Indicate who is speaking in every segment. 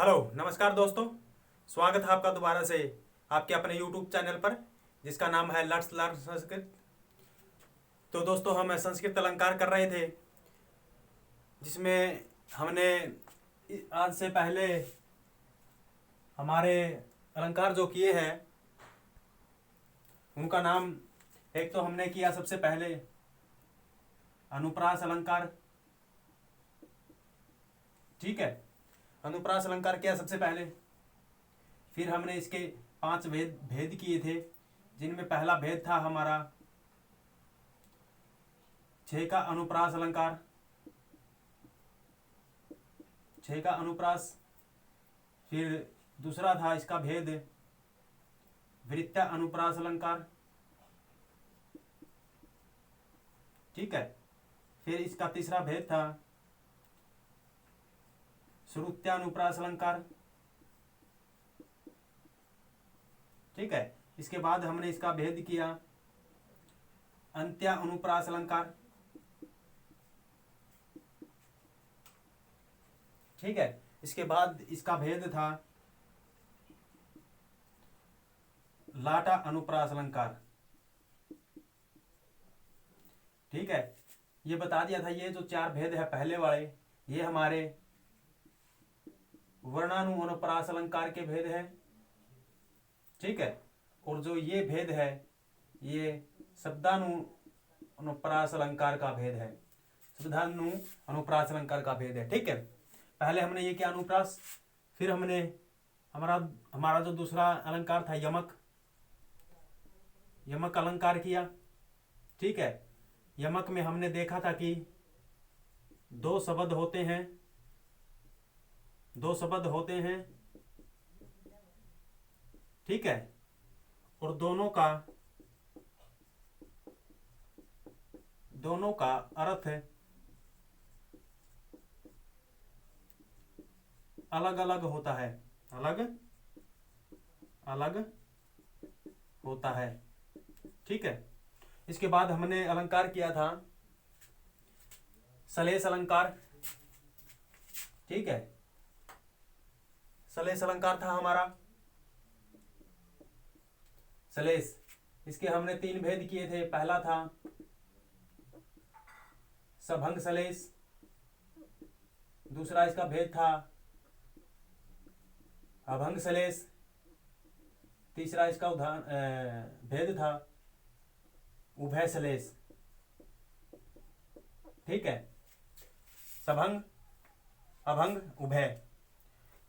Speaker 1: Hello नमस्कार दोस्तों। स्वागत है आपका दोबारा से आपके अपने यूट्यूब चैनल पर जिसका नाम है लेट्स लर्न संस्कृत। तो दोस्तों हम संस्कृत अलंकार कर रहे थे जिसमें हमने आज से पहले हमारे अलंकार जो किए हैं उनका नाम एक तो हमने किया सबसे पहले अनुप्रास अलंकार। ठीक है, अनुप्रास अलंकार किया सबसे पहले। फिर हमने इसके 5 भेद भेद किए थे जिनमें पहला भेद था हमारा 6 का अनुप्रास अलंकार। 6 का अनुप्रास। फिर दूसरा था इसका भेद वृत्या अनुप्रास अलंकार। ठीक है। फिर इसका तीसरा भेद था श्रुत्यानुप्रास अलंकार। ठीक है। इसके बाद हमने इसका भेद किया अंत्या अनुप्रास अलंकार। ठीक है। इसके बाद इसका भेद था लाटा अनुप्रास अलंकार। ठीक है। ये बता दिया था ये जो 4 भेद है पहले वाले ये हमारे वर्णानु अनुप्रास अलंकार के भेद है। ठीक है। और जो ये भेद है ये शब्दानु अनुप्रास अलंकार का भेद है। शब्दानु अनुप्रास अलंकार का भेद है। ठीक है। पहले हमने ये किया अनुप्रास। फिर हमने हमारा हमारा जो दूसरा अलंकार था यमक यमक अलंकार किया। ठीक है। यमक में हमने देखा था कि 2 शब्द होते हैं। 2 शब्द होते हैं। ठीक है। और दोनों का अर्थ अलग अलग होता है। अलग अलग होता है। ठीक है। इसके बाद हमने अलंकार किया था सलेश अलंकार। ठीक है। सलेश अलंकार था हमारा सलेश। इसके हमने 3 भेद किए थे। पहला था सभंग सलेश। दूसरा इसका भेद था अभंग सलेश। तीसरा इसका भेद था उभय सलेश। ठीक है। सभंग अभंग उभय।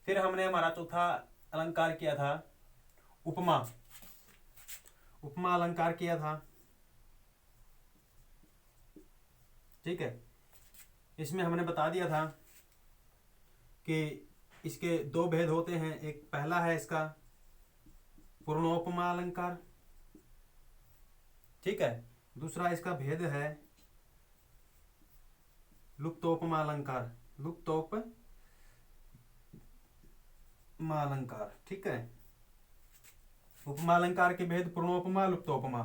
Speaker 1: फिर हमने हमारा चौथा अलंकार किया था उपमा। उपमा अलंकार किया था। ठीक है। इसमें हमने बता दिया था कि इसके 2 भेद होते हैं। एक पहला है इसका पूर्णोपमा अलंकार। ठीक है। दूसरा इसका भेद है लुप्तोपमा अलंकार। लुप्तोपमा अलंकार। ठीक है। उपमा अलंकार के भेद पूर्णोपमा लुप्तोपमा।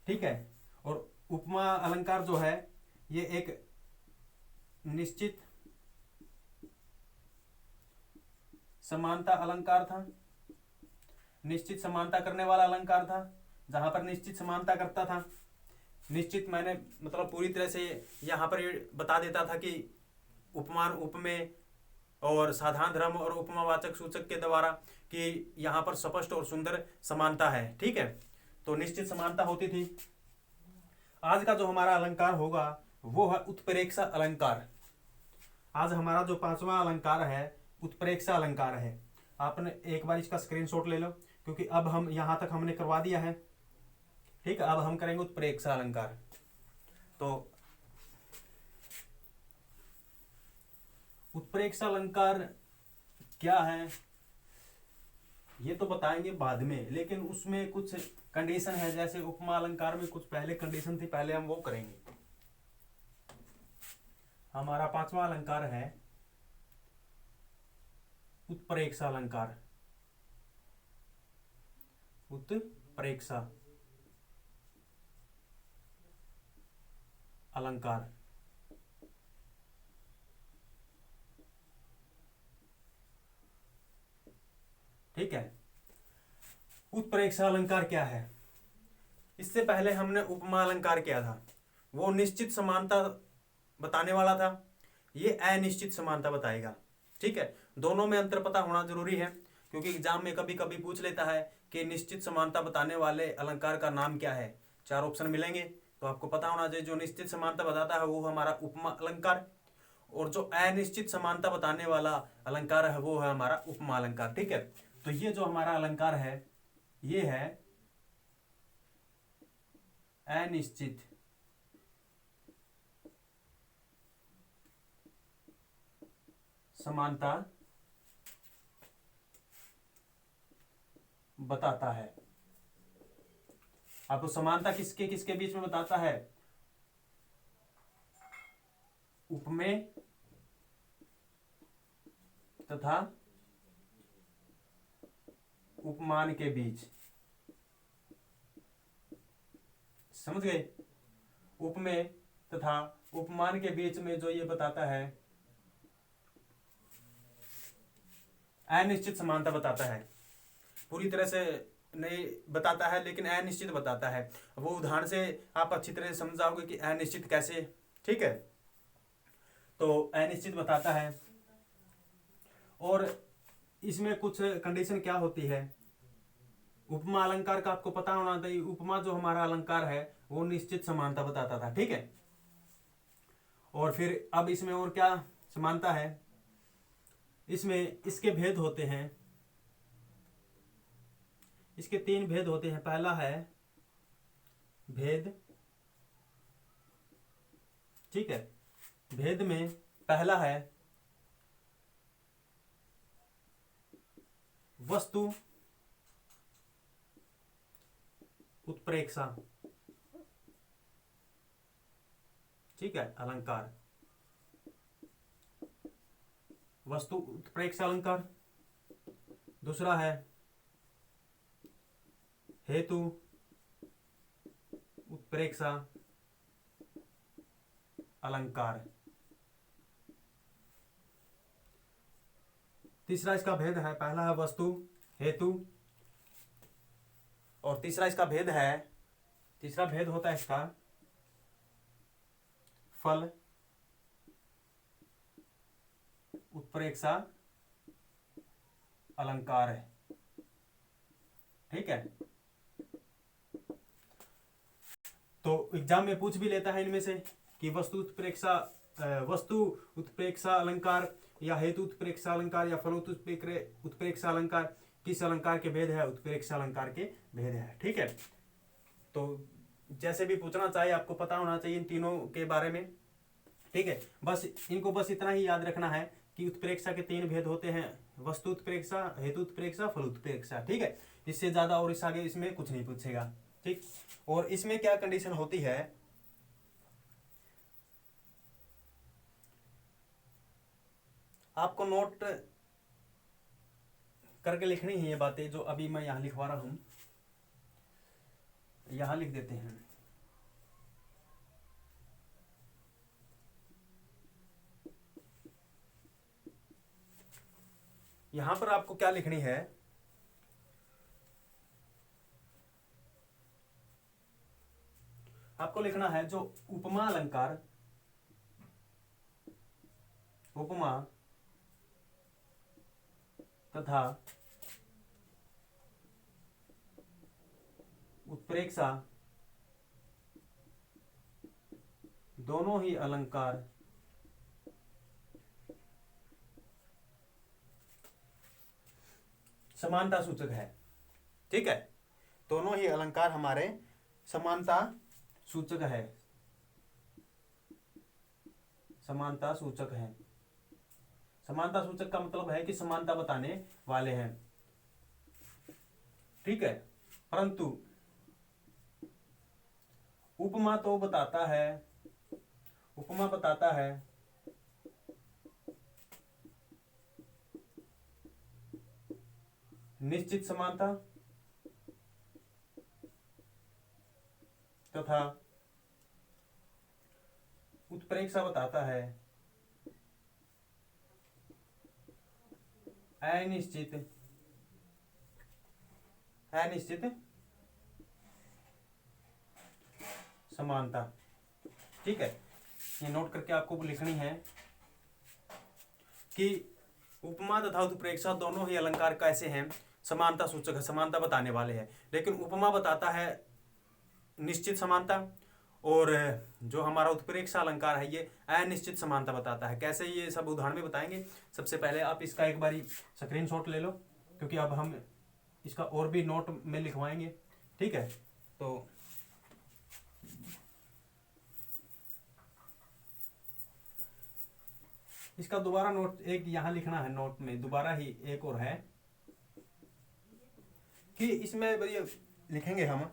Speaker 1: ठीक है। और उपमा अलंकार जो है ये एक निश्चित समानता अलंकार था। निश्चित समानता करने वाला अलंकार था। जहां पर निश्चित समानता करता था। निश्चित मैंने मतलब पूरी तरह से यहाँ पर बता देता था कि उपमान उपमेय और साधारण धर्म और उपमावाचक सूचक के द्वारा कि यहाँ पर स्पष्ट और सुंदर समानता है। ठीक है। तो निश्चित समानता होती थी। आज का जो हमारा अलंकार होगा वो है उत्प्रेक्षा अलंकार। आज हमारा जो 5वां अलंकार है उत्प्रेक्षा अलंकार है। आपने एक बार इसका स्क्रीनशॉट ले लो क्योंकि अब हम यहाँ तक हमने करवा दिया है। ठीक है। अब हम करेंगे उत्प्रेक्षा अलंकार। तो उत्प्रेक्षा अलंकार क्या है ये तो बताएंगे बाद में, लेकिन उसमें कुछ कंडीशन है। जैसे उपमा अलंकार में कुछ पहले कंडीशन थी, पहले हम वो करेंगे। हमारा 5वां अलंकार है उत्प्रेक्षा अलंकार। उत्प्रेक्षा अलंकार। ठीक है। उत्प्रेक्षा अलंकार क्या है? इससे पहले हमने उपमा अलंकार किया था, वो निश्चित समानता बताने वाला था, ये अनिश्चित समानता बताएगा। ठीक है, दोनों में अंतर पता होना जरूरी है, क्योंकि एग्जाम में कभी कभी पूछ लेता है कि निश्चित समानता बताने वाले अलंकार का नाम क्या है। 4 ऑप्शन मिलेंगे, तो आपको पता होना चाहिए जो निश्चित समानता बताता है वो हमारा उपमा अलंकार, और जो अनिश्चित समानता बताने वाला अलंकार है वो है हमारा उपमा अलंकार। ठीक है, तो ये जो हमारा अलंकार है ये है अनिश्चित समानता बताता है। आपको समानता किसके किसके बीच में बताता है? उपमेय तथा उपमान के बीच। समझ गए? उपमेय तथा उपमान के बीच में जो ये बताता है अनिश्चित समानता बताता है। पूरी तरह से नहीं बताता है लेकिन अनिश्चित बताता है। वो उदाहरण से आप अच्छी तरह से समझ जाओगे कि अनिश्चित कैसे। ठीक है, तो अनिश्चित बताता है, और इसमें कुछ कंडीशन क्या होती है? उपमा अलंकार का आपको पता होना चाहिए, उपमा जो हमारा अलंकार है वो निश्चित समानता बताता था। ठीक है, और फिर अब इसमें और क्या समानता है? इसमें इसके भेद होते हैं, इसके 3 भेद होते हैं। पहला है भेद, ठीक है, भेद में पहला है वस्तु उत्प्रेक्षा। ठीक है, अलंकार वस्तु उत्प्रेक्षा अलंकार। दूसरा है हेतु उत्प्रेक्षा अलंकार। तीसरा इसका भेद है, पहला है वस्तु हेतु, और तीसरा इसका भेद है, तीसरा भेद होता है इसका फल उत्प्रेक्षा अलंकार है। ठीक है, तो एग्जाम में पूछ भी लेता है इनमें से कि वस्तु उत्प्रेक्षा अलंकार या हेतु उत्प्रेक्षा अलंकार या फल उत्प्रेक्षा अलंकार किस अलंकार के भेद है? उत्प्रेक्षा अलंकार के भेद है। ठीक है, तो जैसे भी पूछना चाहे आपको पता होना चाहिए इन तीनों के बारे में। ठीक है, बस इनको बस इतना ही याद रखना है कि उत्प्रेक्षा के 3 भेद होते हैं, वस्तु उत्प्रेक्षा, हेतु उत्प्रेक्षा, फल उत्प्रेक्षा। ठीक है, इससे ज्यादा और इस आगे इसमें कुछ नहीं पूछेगा। ठीक, और इसमें क्या कंडीशन होती है? आपको नोट करके लिखनी है ये बातें जो अभी मैं यहां लिखवा रहा हूं, यहां लिख देते हैं। यहां पर आपको क्या लिखनी है? आपको लिखना है जो उपमा अलंकार, उपमा तथा उत्प्रेक्षा दोनों ही अलंकार समानता सूचक है। ठीक है, दोनों ही अलंकार हमारे समानता सूचक है, समानता सूचक है। समानता सूचक का मतलब है कि समानता बताने वाले हैं। ठीक है, परंतु उपमा तो बताता है, उपमा बताता है निश्चित समानता तथा उत्प्रेक्षा बताता है अनिश्चित अनिश्चित समानता। ठीक है, ये नोट करके आपको लिखनी है कि उपमा तथा उत्प्रेक्षा दोनों ही अलंकार कैसे हैं, समानता सूचक है, समानता बताने वाले हैं। लेकिन उपमा बताता है निश्चित समानता, और जो हमारा उत्प्रेक्षा अलंकार है ये अनिश्चित समानता बताता है। कैसे, ये सब उदाहरण में बताएंगे। सबसे पहले आप इसका एक बारी स्क्रीनशॉट ले लो, क्योंकि अब हम इसका और भी नोट में लिखवाएंगे। ठीक है, तो इसका दोबारा नोट एक यहाँ लिखना है, नोट में दोबारा ही एक और है कि इसमें ये लिखेंगे हम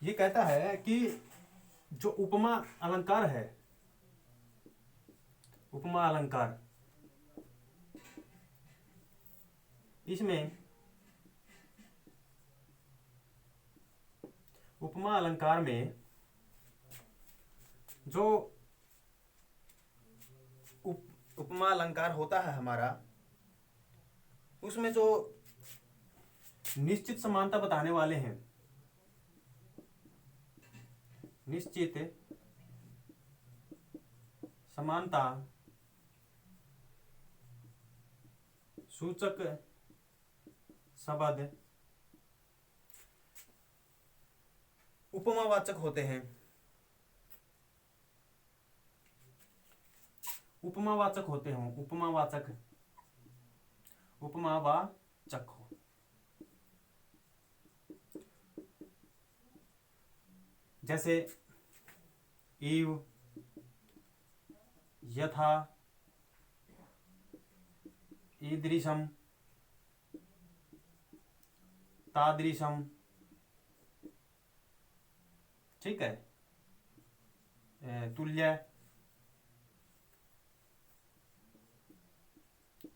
Speaker 1: ये कहता है कि जो उपमा अलंकार है, उपमा अलंकार, इसमें उपमा अलंकार में जो उपमा अलंकार होता है हमारा, उसमें जो निश्चित समानता बताने वाले हैं, निश्चित समानता सूचक शब्द उपमावाचक होते हैं। उपमावाचक होते हों, उपमावाचक, उपमावाचक हो। जैसे इव, यथा, ईदृशम, तादृशम। ठीक है, तुल्य,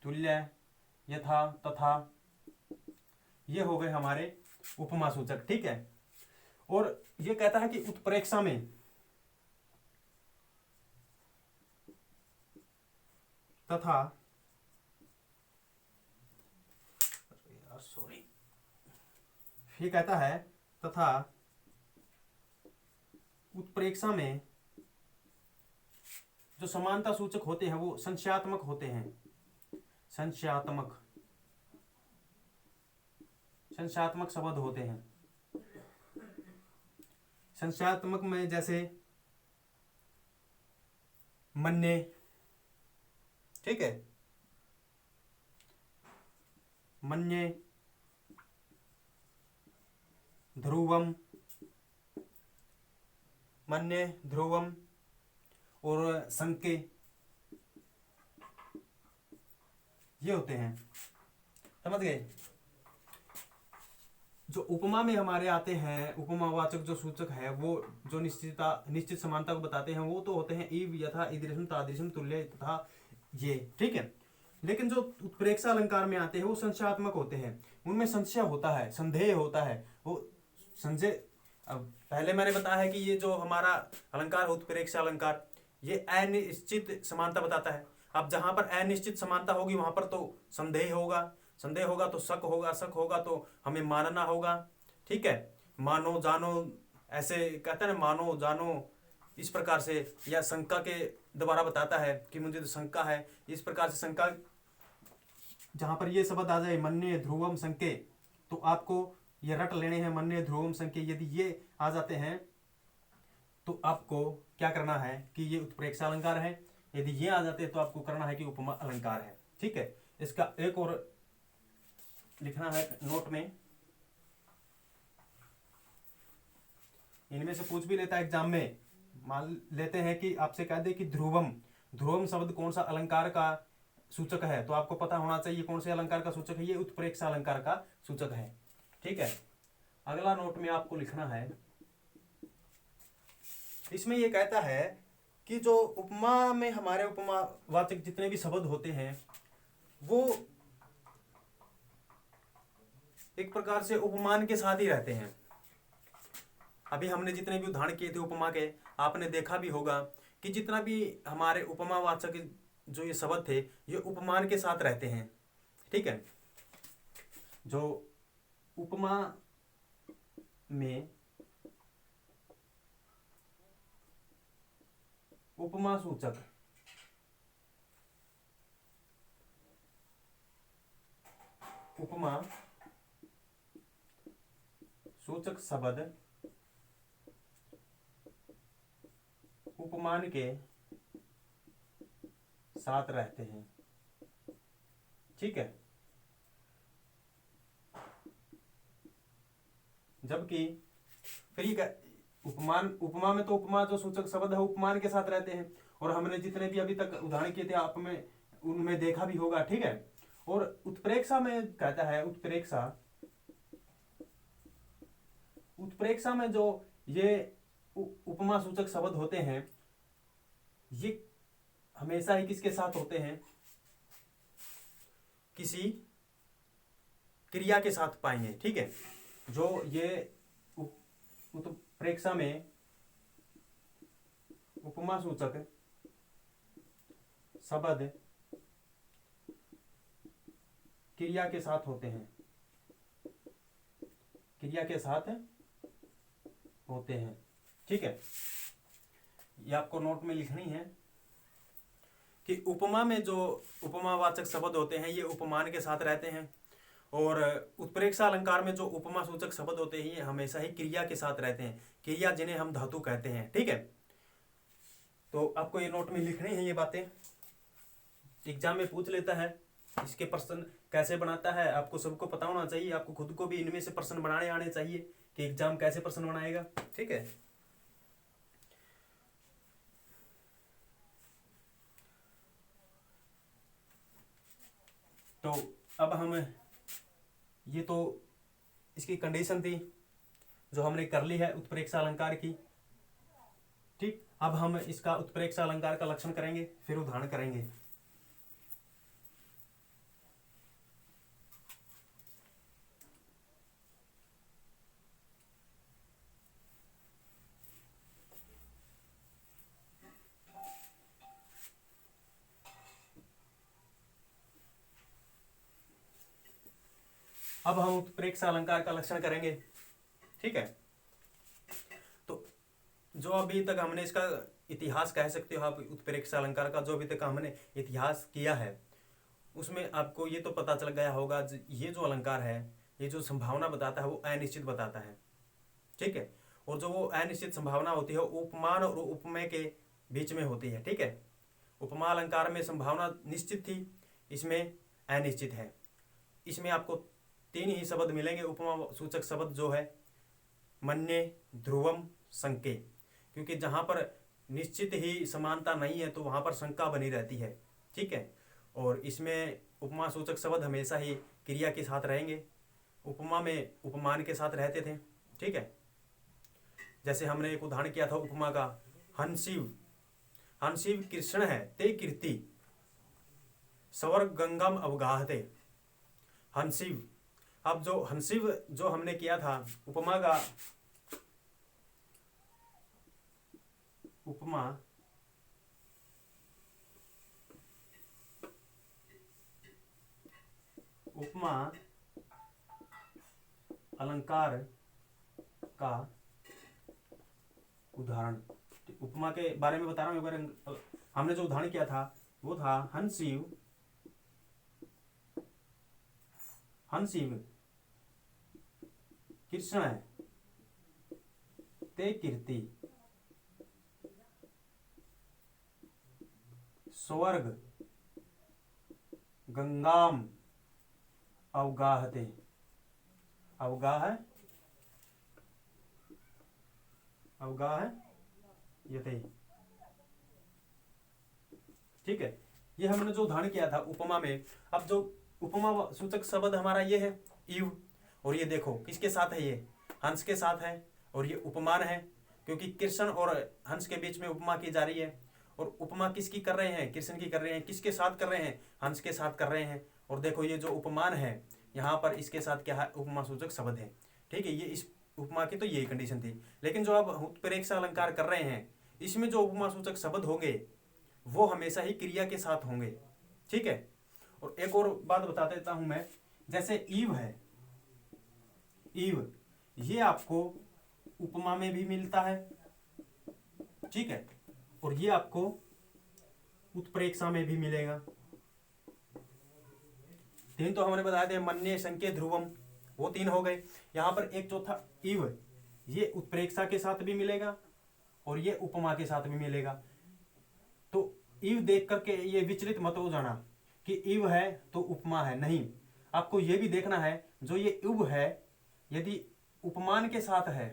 Speaker 1: तुल्य, यथा, तथा, ये हो गए हमारे उपमा सूचक। ठीक है, और ये कहता है कि उत्प्रेक्षा में तथा, सॉरी, ये कहता है तथा उत्प्रेक्षा में जो समानता सूचक होते हैं वो संख्यात्मक होते हैं। संख्यात्मक, संख्यात्मक शब्द होते हैं। संख्यात्मक में जैसे मन्ये, ठीक है, मन्ये, ध्रुवम, मन्ये, ध्रुवम और संके, ये होते हैं। समझ गए। जो उपमा में हमारे आते हैं, उपमावाचक जो सूचक है, वो जो निश्चित समानता को बताते हैं, वो तो होते हैं इव, यथा, ईदृशम, तादृशम, तुल्य तथा ये। ठीक है, लेकिन जो उत्प्रेक्षा अलंकार में आते हैं वो संशयात्मक होते हैं। उनमें संशय होता है, संदेह होता है। वो संजय, अब पहले मैंने बताया है कि ये जो हमारा अलंकार उत्प्रेक्षा अलंकार, ये अनिश्चित समानता बताता है। अब जहां पर अनिश्चित समानता होगी वहां पर तो संदेह होगा, संदेह होगा तो शक होगा, शक होगा तो हमें मानना होगा। ठीक है, मानो जानो, ऐसे कहते हैं ना, मानो जानो, इस प्रकार से, या शंका के द्वारा बताता है कि मुझे तो शंका है। इस प्रकार से शंका, जहां पर ये शब्द आ जाए मन्ये, ध्रुवम, संके, तो आपको ये रट लेने हैं। मन्ये, ध्रुवम, संके, यदि ये आ जाते हैं तो आपको क्या करना है कि ये उत्प्रेक्षा अलंकार है। यदि ये आ जाते हैं तो आपको करना है कि उपमा अलंकार है। ठीक है, इसका एक और लिखना है नोट में। इनमें से पूछ भी लेता है एग्जाम में। मान लेते हैं कि आपसे कह दे कि ध्रुवम, ध्रुवम शब्द कौन सा अलंकार का सूचक है, तो आपको पता होना चाहिए कौन से अलंकार का सूचक है। ये उत्प्रेक्षा अलंकार का सूचक है। ठीक है, अगला नोट में आपको लिखना है, इसमें ये कहता है कि जो उपमा में हमारे उपमावाचक जितने भी शब्द होते हैं वो एक प्रकार से उपमान के साथ ही रहते हैं। अभी हमने जितने भी उदाहरण किए थे उपमा के, आपने देखा भी होगा कि जितना भी हमारे उपमावाचक जो ये शब्द थे ये उपमान के साथ रहते हैं। ठीक है, जो उपमा में उपमा सूचक उपमा सूचक शब्द उपमान के साथ रहते हैं। ठीक है, जबकि फिर ये उपमान, उपमा में तो उपमा जो सूचक शब्द है उपमान के साथ रहते हैं, और हमने जितने भी अभी तक उदाहरण किए थे आप में उनमें देखा भी होगा। ठीक है, और उत्प्रेक्षा में कहता है उत्प्रेक्षा में जो ये उपमा सूचक शब्द होते हैं ये हमेशा ही किसके साथ होते हैं, किसी क्रिया के साथ पाएंगे। ठीक है, जो ये उत्प्रेक्षा में उपमा सूचक शब्द क्रिया के साथ होते हैं, क्रिया के साथ होते हैं। ठीक है, ये आपको नोट में लिखनी है कि उपमा में जो उपमावाचक शब्द होते हैं ये उपमान के साथ रहते हैं, और उत्प्रेक्षा अलंकार में जो उपमा सूचक शब्द होते हैं ये हमेशा ही क्रिया के साथ रहते हैं, क्रिया जिन्हें हम धातु कहते हैं। ठीक है, तो आपको ये नोट में लिखनी है, ये बातें एग्जाम में पूछ लेता है। इसके प्रश्न कैसे बनाता है आपको सबको पता होना चाहिए, आपको खुद को भी इनमें से प्रश्न बनाने आने चाहिए कि एग्जाम कैसे प्रश्न बनाएगा। ठीक है, तो अब हम ये तो इसकी कंडीशन थी जो हमने कर ली है उत्प्रेक्षा अलंकार की। ठीक, अब हम इसका उत्प्रेक्षा अलंकार का लक्षण करेंगे, फिर उदाहरण करेंगे। अब हम उत्प्रेक्षा अलंकार का लक्षण करेंगे। ठीक है, तो जो अभी तक हमने इसका इतिहास कह सकते हो आप उत्प्रेक्षा अलंकार का, जो अभी तक हमने इतिहास किया है उसमें आपको ये तो पता चल गया होगा ये जो अलंकार है ये जो संभावना बताता है वो अनिश्चित बताता है। ठीक है, और जो वो अनिश्चित संभावना होती है उपमान और उपमेय के बीच में होती है। ठीक है, उपमा अलंकार में संभावना निश्चित थी, इसमें अनिश्चित है। इसमें आपको 3 ही शब्द मिलेंगे उपमा सूचक शब्द जो है मन्ये, ध्रुवम, संके, क्योंकि जहां पर निश्चित ही समानता नहीं है तो वहां पर शंका बनी रहती है। ठीक है, और इसमें उपमा सूचक शब्द हमेशा ही क्रिया के साथ रहेंगे, उपमा में उपमान के साथ रहते थे। ठीक है, जैसे हमने एक उदाहरण किया था उपमा का, हंसिव, हंसिव कृष्ण है ते कीर्ति स्वर्ग गंगम अवगाहते। हंसिव, अब जो हंसिव जो हमने किया था उपमा का, उपमा उपमा अलंकार का उदाहरण, उपमा के बारे में बता रहा हूं एक बार। हमने जो उदाहरण किया था वो था हंसिव, हंसिव कृष्ण है ते कीर्ति स्वर्ग गंगाम अवगाहते। अवगाह अवगाह यते। ठीक है, ये हमने जो उदाहरण किया था उपमा में। अब जो उपमा सूचक शब्द हमारा ये है इव, और ये देखो किसके साथ है, ये हंस के साथ है, और ये उपमान है क्योंकि कृष्ण और हंस के बीच में उपमा की जा रही है। और उपमा किसकी कर रहे हैं, कृष्ण की कर रहे हैं। किसके साथ कर रहे हैं, हंस के साथ कर रहे हैं। और देखो ये जो उपमान है यहाँ पर इसके साथ क्या है, उपमा सूचक शब्द है। ठीक है, ये इस उपमा की तो यही कंडीशन थी। लेकिन जो अब उत्प्रेक्षा अलंकार कर रहे हैं इसमें जो उपमा सूचक शब्द होंगे वो हमेशा ही क्रिया के साथ होंगे, ठीक है। और एक और बात बता देता हूं मैं, जैसे ईव है, ईव ये आपको उपमा में भी मिलता है, ठीक है, और ये आपको उत्प्रेक्षा में भी मिलेगा। तीन तो हमने बताए थे, मन्ये, शंके, ध्रुवम, वो तीन हो गए। यहां पर एक चौथा इव, ये उत्प्रेक्षा के साथ भी मिलेगा और ये उपमा के साथ भी मिलेगा। तो इव देख करके ये विचलित मत हो जाना कि इव है तो उपमा है, नहीं। आपको ये भी देखना है जो ये इव है यदि उपमान के साथ है,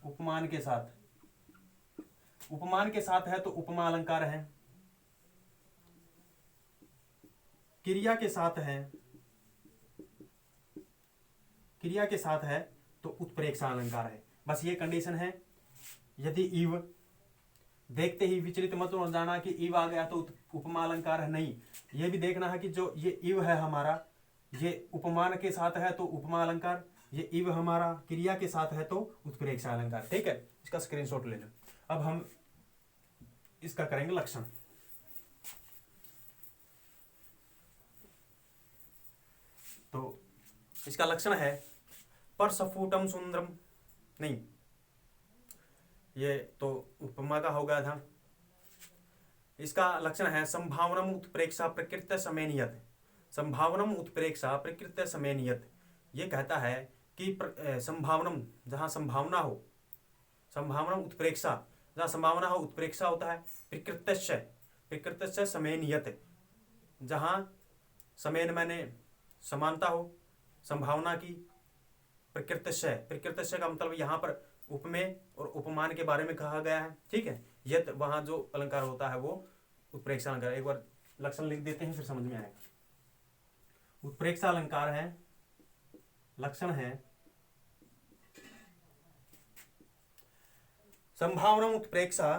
Speaker 1: उपमान के साथ, उपमान के साथ है तो उपमा अलंकार है, क्रिया के साथ है, क्रिया के साथ है तो उत्प्रेक्षा अलंकार है। बस ये कंडीशन है। यदि इव देखते ही विचलित मत हो जाना कि इव आ गया तो उपमा अलंकार है, नहीं। ये भी देखना है कि जो ये इव है हमारा, ये उपमान के साथ है तो उपमा अलंकार, ये इव हमारा क्रिया के साथ है तो उत्प्रेक्षा अलंकार, ठीक है। इसका स्क्रीनशॉट ले लो। अब हम इसका करेंगे लक्षण। तो इसका लक्षण है परस्फुटम सुंदरम, नहीं, ये तो उपमा का हो गया था। इसका लक्षण है संभावनम उत्प्रेक्षा प्रकृत समय नियत, संभावनम उत्प्रेक्षा प्रकृत समय नियत। ये कहता है कि संभावनम जहां संभावना हो, संभावनम उत्प्रेक्षा जहां संभावना हो उत्प्रेक्षा होता है, प्रकृतस्य, प्रकृतस्य समय नियत, जहां समय मैंने समानता हो संभावना की, प्रकृतस्य, प्रकृतस्य का मतलब यहाँ पर उपमेय और उपमान के बारे में कहा गया है, ठीक है। यत वहां जो अलंकार होता है वो उत्प्रेक्षा अलंकार। एक बार लक्षण लिख देते हैं फिर समझ में आएगा। उत्प्रेक्षा अलंकार है, लक्षण है संभावना उत्प्रेक्षा,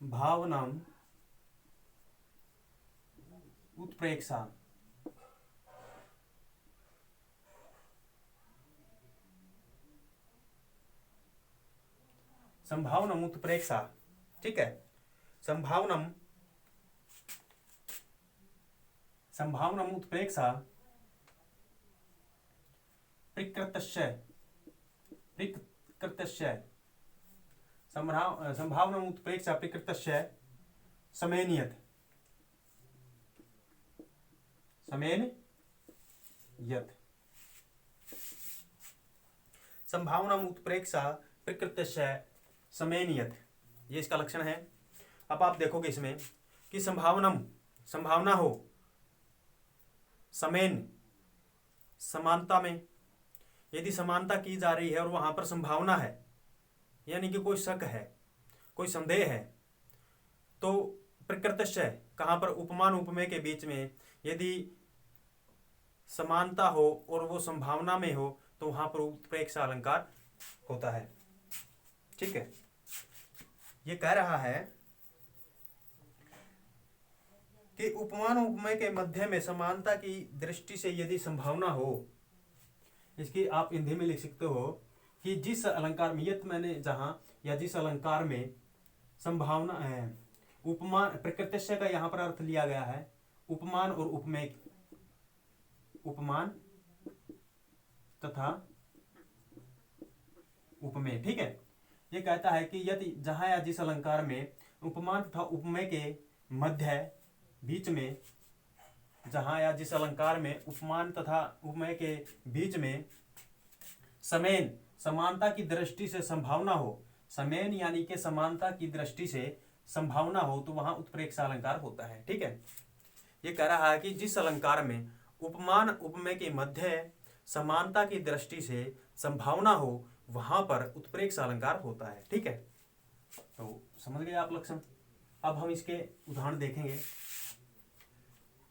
Speaker 1: संभावना उत्प्रेक्षा, संभावना उत्प्रेक्षा, ठीक है। संभावना, संभावना उत्प्रेक्षा प्रकृतस्य, प्रकृतस्य, संभावना उत्प्रेक्षा प्रकृतस्य समय नियत, समय यत, संभावना उत्प्रेक्षा प्रकृतस्य समय नियत, ये इसका लक्षण है। अब आप देखोगे इसमें कि संभावना हो समेन, समानता में, यदि समानता की जा रही है और वहां पर संभावना है, यानी कि कोई शक है, कोई संदेह है, तो प्रकृतस्य कहां पर उपमान उपमेय के बीच में यदि समानता हो और वो संभावना में हो तो वहां पर उत्प्रेक्षा अलंकार होता है, ठीक है। ये कह रहा है कि उपमान उपमेय के मध्य में समानता की दृष्टि से यदि संभावना हो, इसकी आप हिंदी में लिख सकते हो कि जिस अलंकार में, यत मैंने जहां या जिस अलंकार में संभावना है, उपमान प्रकृतस्य का यहां पर अर्थ लिया गया है उपमान और उपमेय, उपमान तथा उपमेय, ठीक है। ये कहता है कि यदि जहां या जिस अलंकार में उपमान तथा उपमेय के मध्य बीच में, जहां या जिस अलंकार में उपमान तथा उपमेय के बीच में समेन, समानता की दृष्टि से संभावना हो, समेन यानी कि समानता की दृष्टि से संभावना हो तो वहां उत्प्रेक्षा अलंकार होता है, ठीक है। ये कह रहा है कि जिस अलंकार में उपमान उपमेय के मध्य समानता की दृष्टि से संभावना हो वहां पर उत्प्रेक्षा अलंकार होता है, ठीक है। तो समझ गए आप लक्षण। अब हम इसके उदाहरण देखेंगे।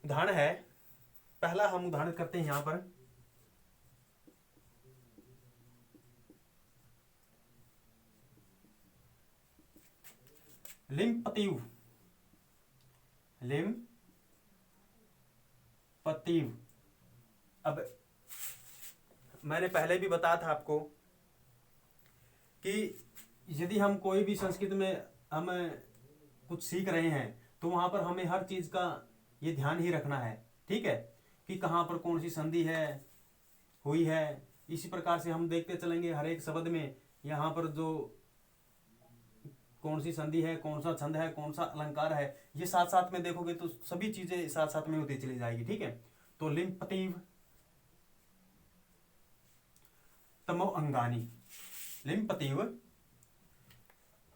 Speaker 1: उदाहरण है, पहला हम उदाहरण करते हैं यहां पर, लिम्पतिव, लिम्पतिव अब मैंने पहले भी बताया था आपको कि यदि हम कोई भी संस्कृत में हम कुछ सीख रहे हैं तो वहाँ पर हमें हर चीज़ का ये ध्यान ही रखना है, ठीक है, कि कहाँ पर कौन सी संधि है हुई है। इसी प्रकार से हम देखते चलेंगे हर एक शब्द में यहाँ पर जो कौन सी संधि है, कौन सा छंद है, कौन सा अलंकार है, ये साथ साथ में देखोगे तो सभी चीजें साथ साथ में होती चली जाएगी, ठीक है। तो लिंग पतीव तमो अंगानी, लिंग पतीव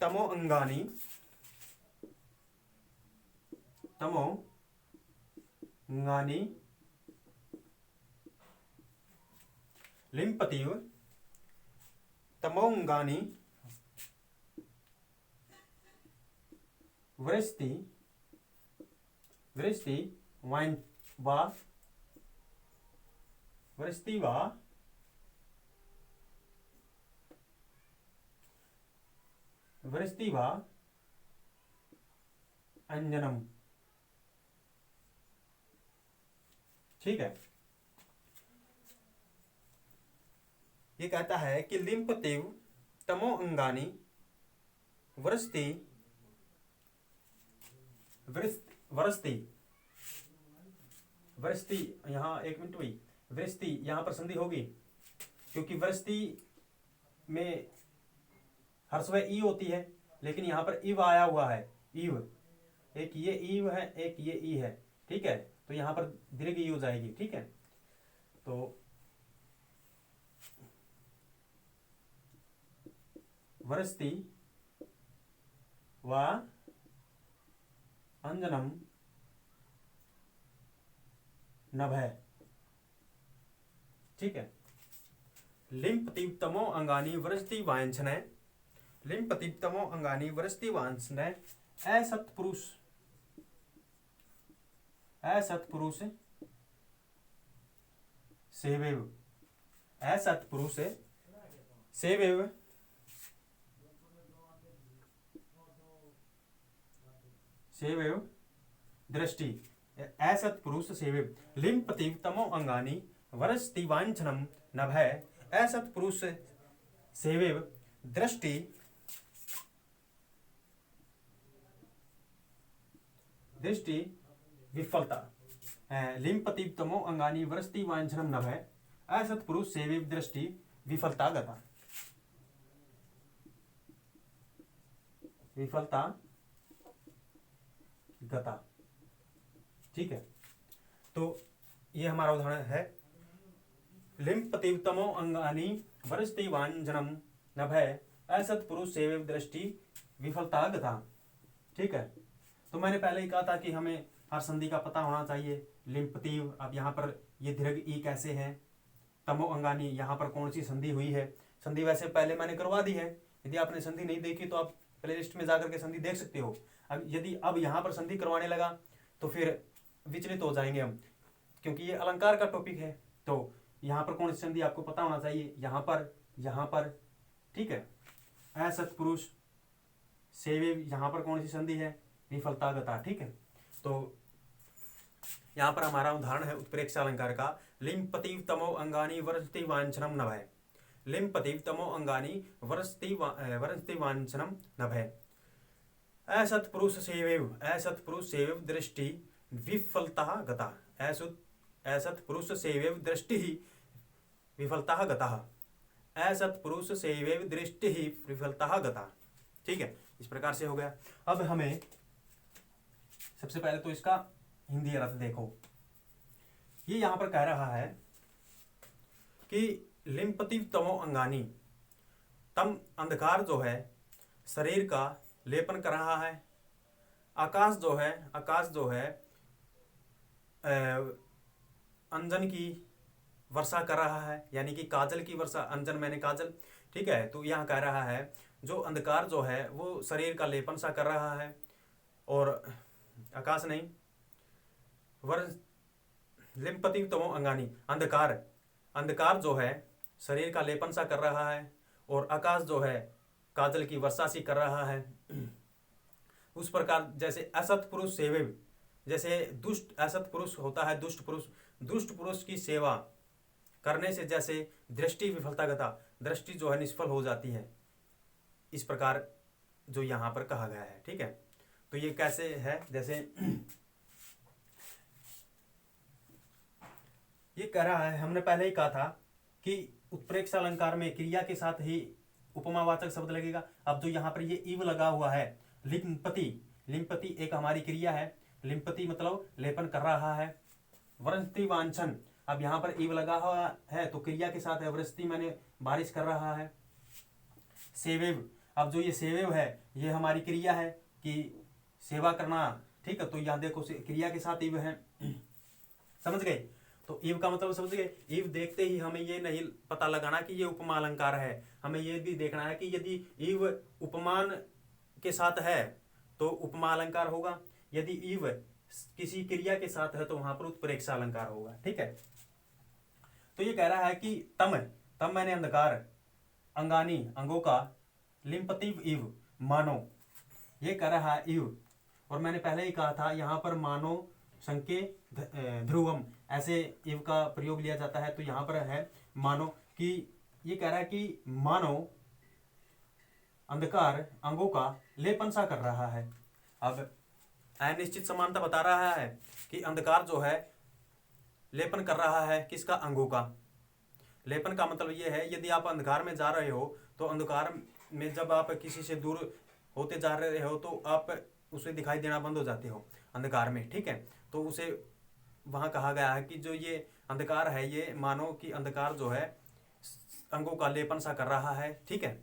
Speaker 1: तमो अंगानी, तमो अंगानी, लिंग पतीव तमो अंगानी वृष्टि वृष्टि वाइन वा वृष्टि वा वृष्टि वा अंजनम, ठीक है। ये कहता है कि लिम्पतिव तमो अंगानी वृष्टि वृष्टि वृष्टि, यहाँ एक मिनट हुई, वृष्टि यहाँ पर संधि होगी क्योंकि वृष्टि में हर्षवय ई होती है, लेकिन यहाँ पर इव आया हुआ है, ईव, एक ये ईव है, एक ये ई है, ठीक है, तो यहाँ पर दीर्घ ई हो जाएगी, ठीक है। तो वृष्टि वा अंजनम नभः, ठीक है। लिम्पतिव तमो अंगानी वृष्टि वांछने, लिम्पतिव तमो अंगानी वृष्टि वांछने असत्पुरुष, असत्पुरुष सेवेव, असत्पुरुष सेवेव सेवेव दृष्टि, असत्पुरुष सेवेव लिम्पतिव तमो अंगानी वरस्ति वांछनम नभः असत्पुरुष सेवेव दृष्टि, दृष्टि विफलता, लिम्पतिव तमो अंगानी वरस्ति वांछनम नभः असत्पुरुष सेवेव दृष्टि विफलता गता, विफलता गता, ठीक है। तो ये हमारा उदाहरण है, लिम्पतिव तमो अंगानी वरस्ति वांछनम नभः असत्पुरुष सेवेव दृष्टि विफलता गता, ठीक है। तो मैंने पहले ही कहा था कि हमें हर संधि का पता होना चाहिए। लिम्पतिव, अब यहाँ पर ये दीर्घ ई कैसे है, तमो अंगानी यहाँ पर कौन सी संधि हुई है। संधि वैसे पहले मैंने करवा दी है, यदि आपने संधि नहीं देखी तो आप प्ले लिस्ट में जाकर के संधि देख सकते हो। अब यदि अब यहाँ पर संधि करवाने लगा तो फिर विचलित हो जाएंगे हम, क्योंकि ये अलंकार का टॉपिक है। तो यहाँ पर कौन सी संधि आपको पता होना चाहिए, यहाँ पर, ठीक है। असत्पुरुष सेवे, यहाँ पर कौन सी संधि है, विफलता गता, ठीक है। तो यहाँ पर हमारा उदाहरण है उत्प्रेक्षा अलंकार का, लिम्पतिव तमो अंगानी वरस्ति वांछनम नभः, लिम्पतिव तमो अंगानी वरस्ति वांछनम नभः असत्पुरुष सेवेव, असत्पुरुष सेवेव दृष्टि विफलता गता, असत्पुरुष सेवेव दृष्टि विफलता गता, असत्पुरुष सेवेव दृष्टि विफलता गता, ठीक है। इस प्रकार से हो गया। अब हमें सबसे पहले तो इसका हिंदी अर्थ देखो। ये यहाँ पर कह रहा है कि लिम्पतिव तमो अंगानी, तम अंधकार जो है शरीर का लेपन कर रहा है, आकाश जो है अंजन की वर्षा कर रहा है, यानी कि काजल की वर्षा, अंजन मैंने काजल, ठीक है। तो यहाँ कह रहा है जो अंधकार जो है वो शरीर का लेपन सा कर रहा है, और आकाश नहीं, लिम्पतिव तमो अंगानी, अंधकार जो है शरीर का लेपन सा कर रहा है, और आकाश जो है काजल की वर्षा सी कर रहा है। उस प्रकार जैसे असत पुरुष सेवे, जैसे दुष्ट असत पुरुष होता है दुष्ट पुरुष, दुष्ट पुरुष की सेवा करने से जैसे दृष्टि विफलता गता, दृष्टि जो है निष्फल हो जाती है, इस प्रकार जो यहाँ पर कहा गया है। ठीक है, तो ये कैसे है, जैसे ये कह रहा है, हमने पहले ही कहा था कि उत्प्रेक्षा अलंकार में क्रिया के साथ ही उपमावाचक शब्द लगेगा। अब जो यहाँ पर ये इव लगा हुआ है, लिंपति, लिंपति एक हमारी क्रिया है, लिंपति मतलब लेपन कर रहा है। वृष्टि वांछन, अब यहाँ पर इव लगा हुआ है तो क्रिया के साथ है, वृष्टि मैंने बारिश कर रहा है। सेवेव, अब जो ये सेवेव है ये हमारी क्रिया है कि सेवा करना। ठीक है, तो यहाँ देखो क्रिया के साथ इव है, समझ गए। तो इव का मतलब समझ गए। इव देखते ही हमें ये नहीं पता लगाना कि ये उपमा अलंकार है, हमें ये भी देखना है कि यदि इव उपमान के साथ है तो उपमा अलंकार होगा, यदि इव किसी क्रिया के साथ है तो वहां पर उत्प्रेक्षा अलंकार होगा। ठीक है, तो ये कह रहा है कि तम, तम मैंने अंधकार, अंगानी अंगों का, लिंपतिव इव मानो, ये कह रहा है इव। और मैंने पहले ही कहा था यहाँ पर मानो संके ध्रुवम, ऐसे इव का प्रयोग लिया जाता है। तो यहाँ पर है मानो कि ये कह रहा है कि मानो अंधकार अंगों का लेपन सा कर रहा है। अब अनिश्चित समानता बता रहा है कि अंधकार जो है लेपन कर रहा है, किसका, अंगों का। लेपन का मतलब ये है, यदि आप अंधकार में जा रहे हो तो अंधकार में जब आप किसी से दूर होते जा रहे हो तो आप उसे दिखाई देना बंद हो जाते हो अंधकार में। ठीक है, तो उसे वहाँ कहा गया है कि जो ये अंधकार है ये मानो कि अंधकार जो है अंगों का लेपन सा कर रहा है। ठीक है,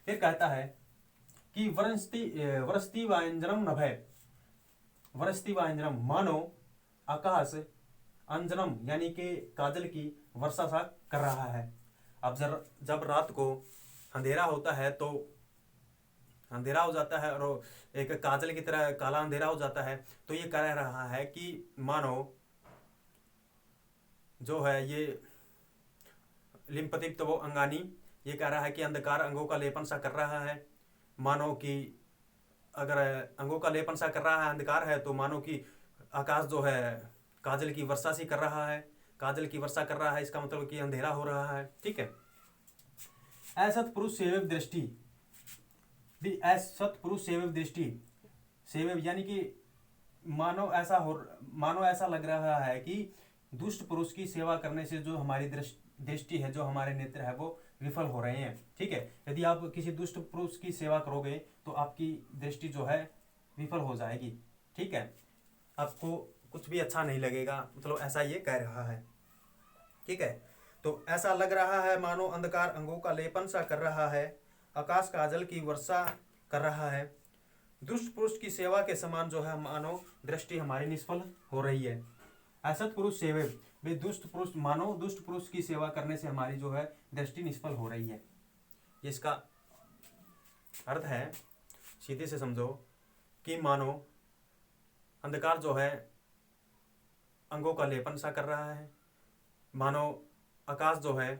Speaker 1: फिर कहता है कि वरस्ति वांजनम नभय, वरस्ति वांजनम मानो आकाश अंजनम यानी कि काजल की वर्षा सा कर रहा है। अब जब रात को अंधेरा होता है तो अंधेरा हो जाता है और एक काजल की तरह काला अंधेरा हो जाता है, तो ये कह रहा है कि मानो जो है ये लिंपतिप तो वो अंगानी, ये कह रहा है कि अंधकार अंगों का लेपन सा कर रहा है। मानो कि अगर अंगों का लेपन सा कर रहा है अंधकार है तो मानो कि आकाश जो है काजल की वर्षा सी कर रहा है, काजल की वर्षा कर रहा है, इसका मतलब कि अंधेरा हो रहा है। ठीक है, असत पुरुष सेवक दृष्टि, असत पुरुष सेवक दृष्टि, सेवक यानी कि मानो ऐसा लग रहा है कि दुष्ट पुरुष की सेवा करने से जो हमारी दृष्टि है, जो हमारे नेत्र है वो विफल हो रहे हैं। ठीक है, यदि आप किसी दुष्ट पुरुष की सेवा करोगे तो आपकी दृष्टि जो है विफल हो जाएगी। ठीक है, आपको कुछ भी अच्छा नहीं लगेगा, मतलब ऐसा ये कह रहा है। ठीक है, तो ऐसा लग रहा है मानो अंधकार अंगों का लेपन सा कर रहा है, आकाश काजल की वर्षा कर रहा है, दुष्ट पुरुष की सेवा के समान जो है मानो दृष्टि हमारी निष्फल हो रही है। असत पुरुष सेवक, वे दुष्ट पुरुष, मानो दुष्ट पुरुष की सेवा करने से हमारी जो है दृष्टि निष्फल हो रही है। इसका अर्थ है, सीधे से समझो कि मानो अंधकार जो है अंगों का लेपन सा कर रहा है, मानो आकाश जो है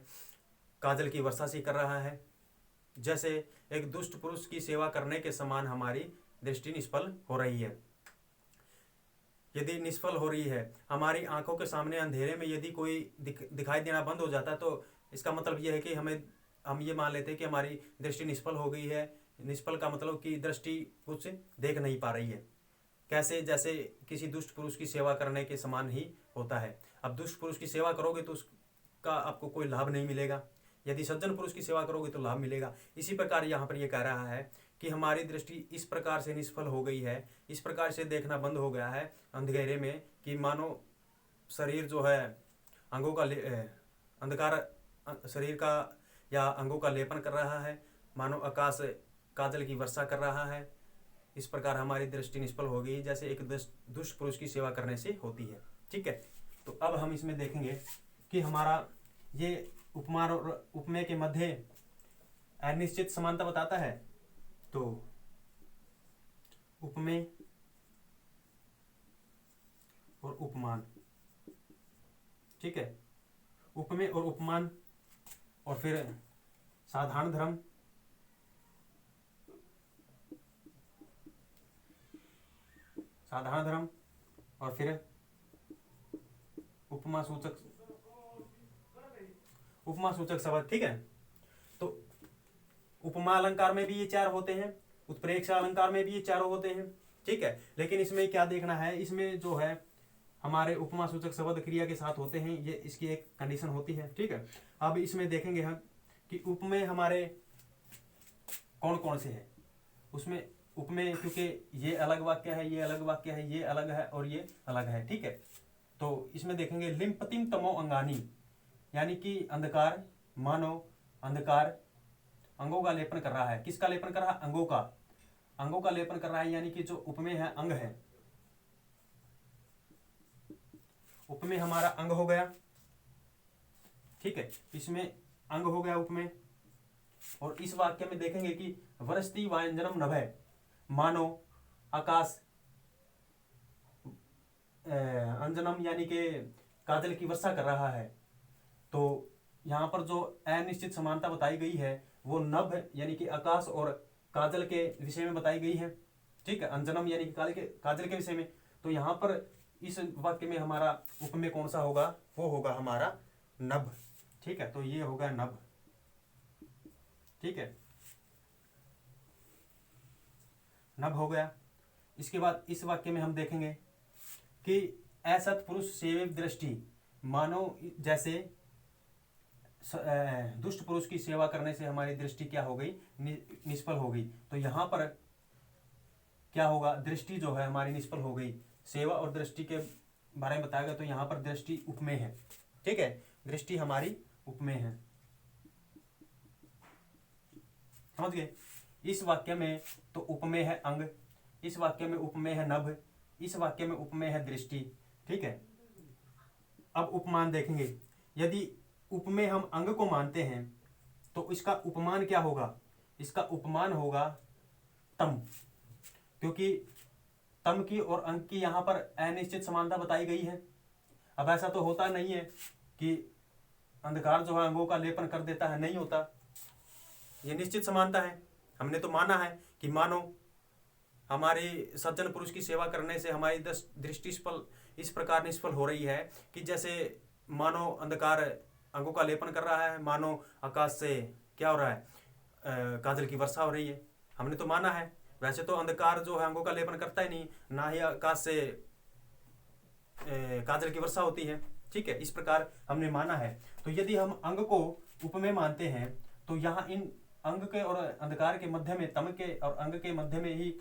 Speaker 1: काजल की वर्षा सी कर रहा है, जैसे एक दुष्ट पुरुष की सेवा करने के समान हमारी दृष्टि निष्फल हो रही है। यदि निष्फल हो रही है, हमारी आंखों के सामने अंधेरे में यदि कोई दिखाई देना बंद हो जाता है तो इसका मतलब यह है कि हम ये मान लेते हैं कि हमारी दृष्टि निष्फल हो गई है। निष्फल का मतलब कि दृष्टि कुछ देख नहीं पा रही है। कैसे, जैसे किसी दुष्ट पुरुष की सेवा करने के समान ही होता है। अब दुष्ट पुरुष की सेवा करोगे तो उसका आपको कोई लाभ नहीं मिलेगा, यदि सज्जन पुरुष की सेवा करोगे तो लाभ मिलेगा। इसी प्रकार यहाँ पर यह कह रहा है कि हमारी दृष्टि इस प्रकार से निष्फल हो गई है, इस प्रकार से देखना बंद हो गया है अंधेरे में कि मानो शरीर जो है अंगों का अंधकार शरीर का या अंगों का लेपन कर रहा है, मानो आकाश काजल की वर्षा कर रहा है। इस प्रकार हमारी दृष्टि निष्फल हो गई जैसे एक दुष्ट पुरुष की सेवा करने से होती है। ठीक है, तो अब हम इसमें देखेंगे कि हमारा ये उपमा और उपमेय के मध्य अनिश्चित समानता बताता है। तो उपमेय और उपमान, ठीक है, उपमेय और उपमान, और फिर साधारण धर्म, साधारण धर्म, और फिर उपमा सूचक उपमा सूचक शब्द, ठीक है। तो उपमा अलंकार में भी ये चार होते हैं, उत्प्रेक्षा अलंकार में भी ये चारों होते हैं, ठीक है। लेकिन इसमें क्या देखना है, इसमें जो है हमारे उपमा सूचक शब्द क्रिया के साथ होते हैं, ये इसकी एक कंडीशन होती है, ठीक है। अब इसमें देखेंगे हम कि उपमेय हमारे कौन कौन से हैं। उसमें उपमेय, क्योंकि ये अलग वाक्य है, ये अलग वाक्य है, ये अलग है और ये अलग है, ठीक है। तो इसमें देखेंगे लिम्पतिम तमो अंगानी, यानी कि अंधकार, मानो अंधकार अंगों का लेपन कर रहा है। किसका लेपन कर रहा है? अंगों का, अंगों का लेपन कर रहा है, यानी कि जो उपमेय है अंग है। उपमेय हमारा अंग हो गया, ठीक है, इसमें अंग हो गया उपमेय। और इस वाक्य में देखेंगे कि वरस्ति वायंजनम नभय, मानो आकाश अंजनम यानी कि काजल की वर्षा कर रहा है। तो यहाँ पर जो अनिश्चित समानता बताई गई है वो नभ यानी कि आकाश और काजल के विषय में बताई गई है, ठीक है। अंजनम यानी कि काजल के विषय में। तो यहाँ पर इस वाक्य में हमारा उपमेय कौन सा होगा? वो होगा हमारा नभ, ठीक है। तो ये होगा नभ, ठीक है, नभ हो गया। इसके बाद इस वाक्य में हम देखेंगे कि असत पुरुष सेवे दृष्टि, मानो जैसे दुष्ट पुरुष की सेवा करने से हमारी दृष्टि क्या हो गई? निष्फल हो गई। तो यहाँ पर क्या होगा? दृष्टि जो है हमारी निष्फल हो गई। सेवा और दृष्टि के बारे में बताया गया, तो यहाँ पर दृष्टि उपमेय है, ठीक है, दृष्टि हमारी उपमेय है, समझ गए। इस वाक्य में तो उपमेय है अंग, इस वाक्य में उपमेय है नभ, इस वाक्य में उपमेय है दृष्टि, ठीक है। अब उपमान देखेंगे। यदि उपमेय हम अंग को मानते हैं तो इसका उपमान क्या होगा? इसका उपमान होगा तम, क्योंकि तम की और अंग की यहाँ पर अनिश्चित समानता बताई गई है। अब ऐसा तो होता नहीं है कि अंधकार जो है अंगों का लेपन कर देता है, नहीं होता, ये निश्चित समानता है। हमने तो माना है कि मानो हमारी सज्जन पुरुष की सेवा करने से हमारी दृष्टि इस प्रकार निष्फल हो रही है कि जैसे मानो अंधकार अंगों का लेपन कर रहा है, मानो आकाश से क्या हो रहा है? काजल की वर्षा हो रही है। हमने तो माना है। वैसे तो अंधकार जो है अंगों का लेपन करता ही नहीं, ना ही आकाश से काजल की वर्षा होती है, ठीक है, इस प्रकार हमने माना है। तो यदि हम अंग को उपमेय मानते हैं तो यहाँ इन अंग के और अंधकार के मध्य में, तम के और अंग के मध्य में ही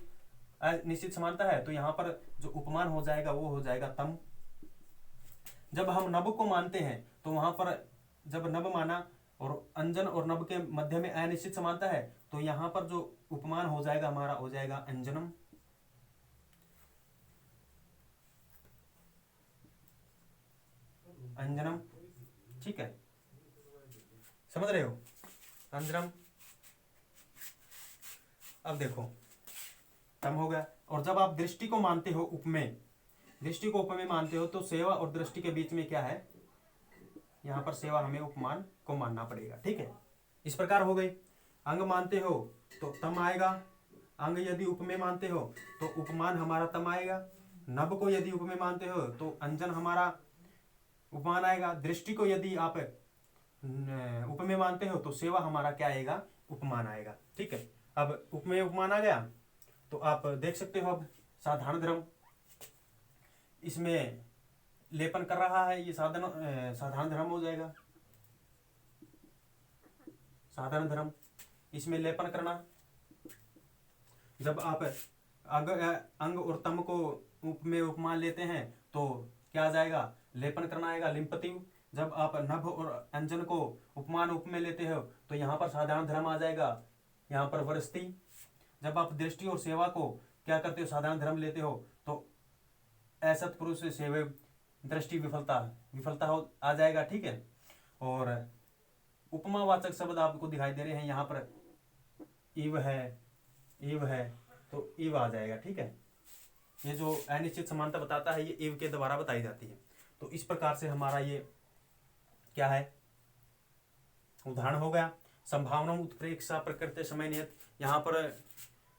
Speaker 1: निश्चित समानता है। तो यहाँ पर जो उपमान हो जाएगा वो हो जाएगा तम। जब हम नभ को मानते हैं तो वहां पर जब नभ माना और अंजन और नभ के मध्य में अनिश्चित समानता है, तो यहाँ पर जो उपमान हो जाएगा हमारा हो जाएगा अंजनम, अंजनम, ठीक है, समझ रहे हो? अंजनम। अब देखो तम हो गया। और जब आप दृष्टि को मानते हो उपमेय, दृष्टि को उपमेय मानते हो तो सेवा और दृष्टि के बीच में क्या है? यहाँ पर सेवा हमें उपमान को मानना पड़ेगा, ठीक है। इस प्रकार हो गई। अंग मानते हो तो तम आएगा, अंग यदि उपमेय मानते हो तो उपमान हमारा तम आएगा। नभ को यदि उपमेय मानते हो तो अंजन हमारा उपमान आएगा। दृष्टि को यदि आप उपमेय मानते हो तो सेवा हमारा क्या आएगा? उपमान आएगा, ठीक है। अब उपमेय उपमान आ गया तो आप देख सकते हो। अब साधारण धर्म, इसमें लेपन कर रहा है, ये साधारण धर्म हो जाएगा। साधारण धर्म, इसमें लेपन करना। जब आप अंग और तम को उपमेय उपमान लेते हैं तो क्या आ जाएगा? लेपन करना आएगा, लिम्पतिव। जब आप नभ और अंजन को उपमान उपमेय लेते हो तो यहाँ पर साधारण धर्म आ जाएगा, यहाँ पर वरस्ती। जब आप दृष्टि और सेवा को क्या करते हो? साधारण धर्म लेते हो तो असत पुरुष सेवे दृष्टि विफलता हो आ जाएगा, ठीक है। और उपमावाचक शब्द आपको दिखाई दे रहे हैं, यहाँ पर इव है तो इव आ जाएगा, ठीक है। ये जो अनिश्चित समानता बताता है ये इव के द्वारा बताई जाती है। तो इस प्रकार से हमारा ये क्या है? उदाहरण हो गया। संभावना उत्प्रेक्षा प्रकृति समय नियत, यहाँ पर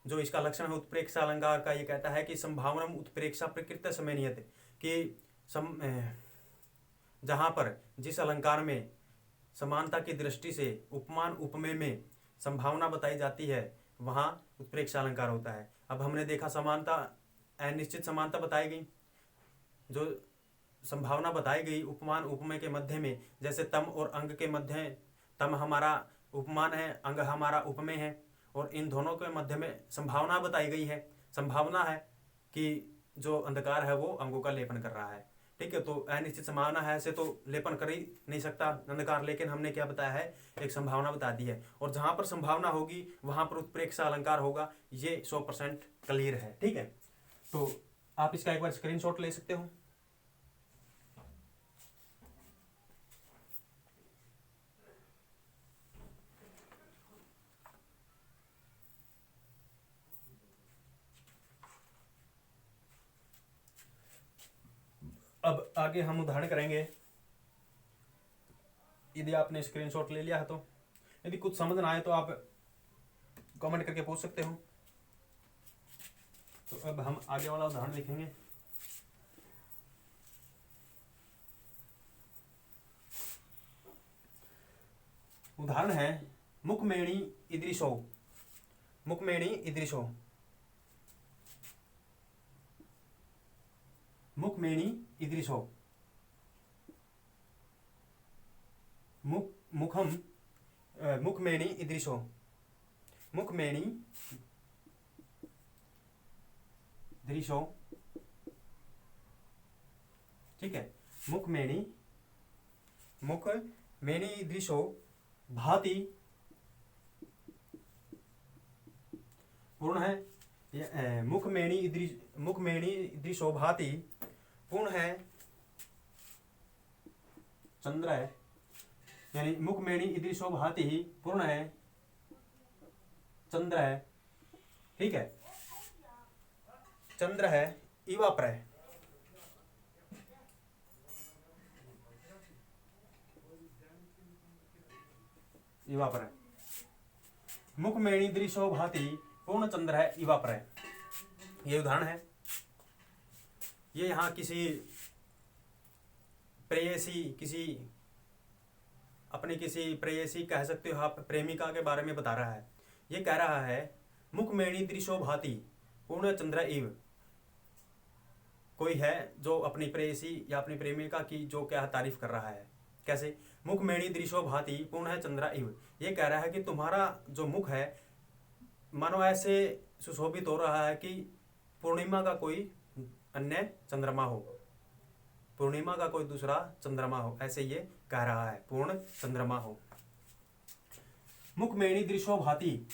Speaker 1: जो इसका लक्षण है उत्प्रेक्षा अलंकार का, ये कहता है कि संभावना उत्प्रेक्षा प्रकृति समय नियत, कि जहाँ पर जिस अलंकार में समानता की दृष्टि से उपमान उपमेय में संभावना बताई जाती है वहाँ उत्प्रेक्षा अलंकार होता है। अब हमने देखा समानता अनिश्चित समानता बताई गई, जो संभावना बताई गई उपमान उपमेय के मध्य में, जैसे तम और अंग के मध्य तम हमारा उपमान है, अंग हमारा उपमेय है, और इन दोनों के मध्य में संभावना बताई गई है। संभावना है कि जो अंधकार है वो अंगों का लेपन कर रहा है। ठीक है, तो अनिश्चित संभावना है, ऐसे तो लेपन कर ही नहीं सकता अंधकार, लेकिन हमने क्या बताया है, एक संभावना बता दी है। और जहां पर संभावना होगी वहां पर उत्प्रेक्षा अलंकार होगा, ये 100% क्लियर है। ठीक है, तो आप इसका एक बार स्क्रीनशॉट ले सकते हो। अब आगे हम उदाहरण करेंगे। यदि आपने स्क्रीनशॉट ले लिया है तो यदि कुछ समझ ना आए तो आप कमेंट करके पूछ सकते हो। तो अब हम आगे वाला उदाहरण लिखेंगे। उदाहरण है मुखमेणी इदृशो। मुखमेणी इदृशो, मुखमेणी इदृशो, मुखम मुखमेणी इदृशो, मुखमेणी दृशो। ठीक है, मुखमेणी मुखमेणी दृशो भाति, पूर्ण है मुखमेणी दृशो भाति, पूर्ण है चंद्र है, यानी मुखमेणी दृशो भाति ही पूर्ण है चंद्र है। ठीक है, चंद्र है इवापर है। इवापर है, मुखमेणी दृशो भाति पूर्ण चंद्र है इवापर है। ये उदाहरण है। ये यहाँ किसी प्रेयसी, किसी प्रेयसी कह सकते हो आप, प्रेमिका के बारे में बता रहा है। ये कह रहा है मुखमेणी दृशो भाति पूर्ण चंद्र इव। कोई है जो अपनी प्रेयसी या अपनी प्रेमिका की जो क्या तारीफ कर रहा है, कैसे, मुखमेणी दृशो भाति पूर्ण है चंद्र इव। ये कह रहा है कि तुम्हारा जो मुख है मानो ऐसे सुशोभित हो रहा है कि पूर्णिमा का कोई अन्य चंद्रमा हो, पूर्णिमा का कोई दूसरा चंद्रमा हो, ऐसे ये कह रहा है, पूर्ण चंद्रमा हो। मुखमेणी दृशो भाति,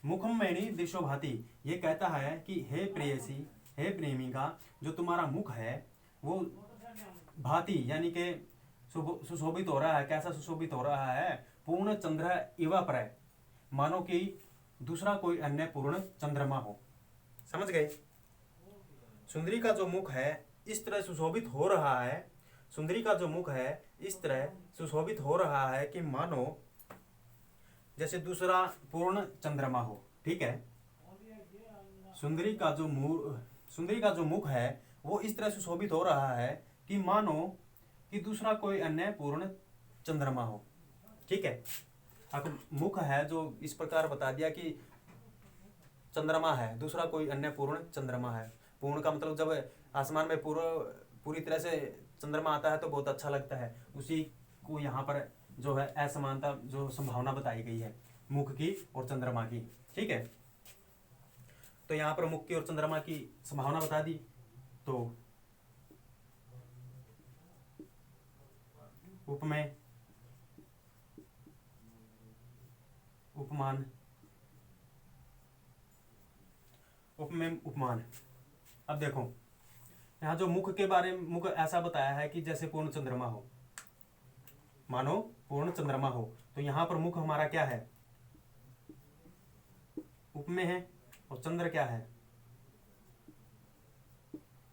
Speaker 1: मुखमेणी दृशो भाति, ये कहता है कि हे प्रेयसी, हे प्रेमिका, जो तुम्हारा मुख है वो भाति यानी कि सुशोभित हो रहा है। कैसा सुशोभित हो रहा है, पूर्ण चंद्र इवापर, मानो कि दूसरा कोई अन्य पूर्ण चंद्रमा हो। समझ गए? सुंदरी का जो मुख है इस तरह सुशोभित हो रहा है, सुंदरी का जो मुख है इस तरह सुशोभित हो रहा है कि मानो जैसे दूसरा पूर्ण चंद्रमा हो। ठीक है, सुंदरी का जो मुख है वो इस तरह सुशोभित हो रहा है कि मानो कि दूसरा कोई अन्य पूर्ण चंद्रमा हो। ठीक है, अब मुख है जो इस प्रकार बता दिया कि चंद्रमा है, दूसरा कोई अन्य पूर्ण चंद्रमा है। पूर्ण का मतलब जब आसमान में पूरी तरह से चंद्रमा आता है तो बहुत अच्छा लगता है, उसी को यहाँ पर जो है असमानता जो संभावना बताई गई है मुख की और चंद्रमा की। ठीक है, तो यहाँ पर मुख की और चंद्रमा की संभावना बता दी। तो उपमेय, उपमान, उपमेय उपमान। अब देखो यहाँ जो मुख के बारे में, मुख ऐसा बताया है कि जैसे पूर्ण चंद्रमा हो, मानो पूर्ण चंद्रमा हो। तो यहाँ पर मुख हमारा क्या है, उपमेय है, और चंद्र क्या है,